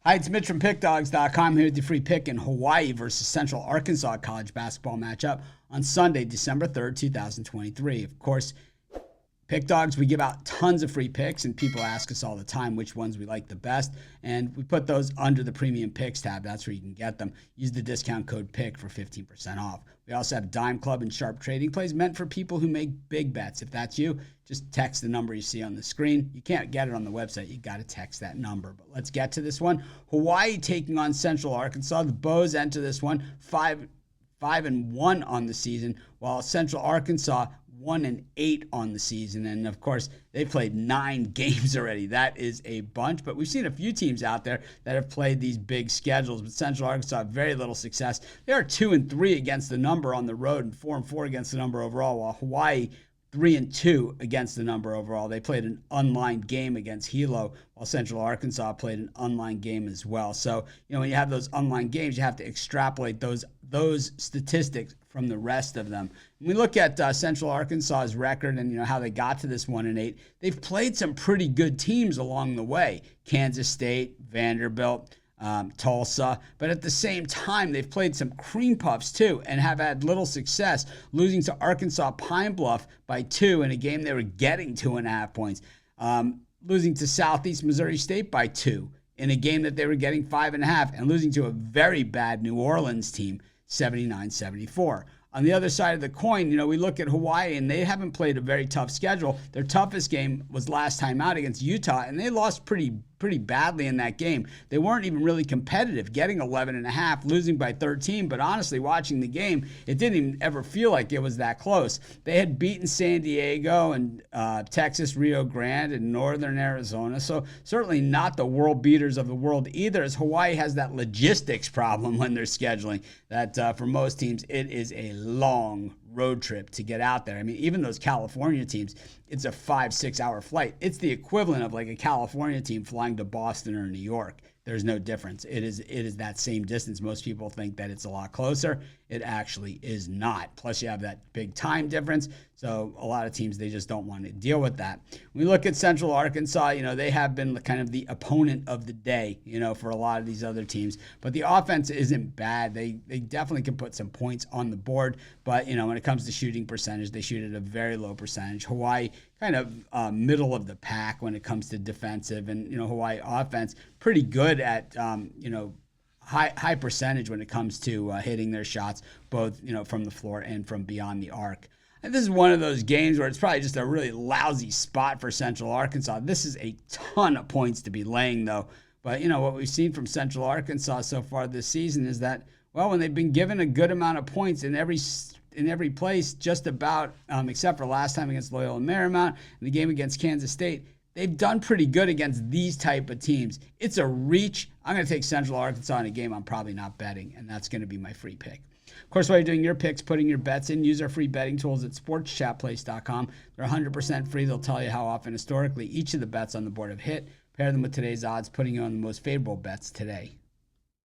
Hi, it's Mitch from Pickdawgz.com here with your free pick in Hawaii versus Central Arkansas college basketball matchup on Sunday, December 3rd, 2023. Of course, Pick Dawgz, we give out tons of free picks, and people ask us all the time which ones we like the best, and we put those under the Premium Picks tab. That's where you can get them. Use the discount code PICK for 15% off. We also have Dime Club and Sharp Trading Plays meant for people who make big bets. If that's you, just text the number you see on the screen. You can't get it on the website. You got to text that number. But let's get to this one. Hawaii taking on Central Arkansas. The Bows enter this one 5-1 on the season, while Central Arkansas 1-8 on the season. And of course, they played 9 games already. That is a bunch, but we've seen a few teams out there that have played these big schedules, but Central Arkansas very little success. They are 2-3 against the number on the road and 4-4 against the number overall, while Hawaii 3-2 against the number overall. They played an unlined game against Hilo, while Central Arkansas played an unlined game as well. So, when you have those unlined games, you have to extrapolate those statistics from the rest of them. When we look at Central Arkansas's record and how they got to this 1-8, they've played some pretty good teams along the way. Kansas State, Vanderbilt, Tulsa, but at the same time they've played some cream puffs too and have had little success, losing to Arkansas Pine Bluff by 2 in a game they were getting 2.5 points, losing to Southeast Missouri State by 2 in a game that they were getting 5.5, and losing to a very bad New Orleans team 79-74. On the other side of the coin, we look at Hawaii, and they haven't played a very tough schedule. Their toughest game was last time out against Utah, and they lost pretty badly in that game. They weren't even really competitive, getting 11.5, losing by 13. But honestly, watching the game, it didn't even ever feel like it was that close. They had beaten San Diego and Texas, Rio Grande, and Northern Arizona. So certainly not the world beaters of the world either, as Hawaii has that logistics problem when they're scheduling. That for most teams, it is a long road trip to get out there. I mean, even those California teams, it's a 5-6 hour flight. It's the equivalent of like a California team flying to Boston or New York. There's no difference. It is that same distance. Most people think that it's a lot closer. It actually is not. Plus, you have that big time difference. So a lot of teams, they just don't want to deal with that. When we look at Central Arkansas, they have been kind of the opponent of the day, for a lot of these other teams. But the offense isn't bad. They definitely can put some points on the board. But, when it comes to shooting percentage, they shoot at a very low percentage. Hawaii kind of middle of the pack when it comes to defensive, and Hawaii offense pretty good at high percentage when it comes to hitting their shots, both from the floor and from beyond the arc. And this is one of those games where it's probably just a really lousy spot for Central Arkansas. This is a ton of points to be laying, though. But what we've seen from Central Arkansas so far this season is that, well, when they've been given a good amount of points in every place, just about, except for last time against Loyola Marymount and the game against Kansas State, they've done pretty good against these type of teams. It's a reach. I'm going to take Central Arkansas in a game I'm probably not betting, and that's going to be my free pick. Of course, while you're doing your picks, putting your bets in, use our free betting tools at sportschatplace.com. They're 100% free. They'll tell you how often historically each of the bets on the board have hit. Pair them with today's odds, putting you on the most favorable bets today.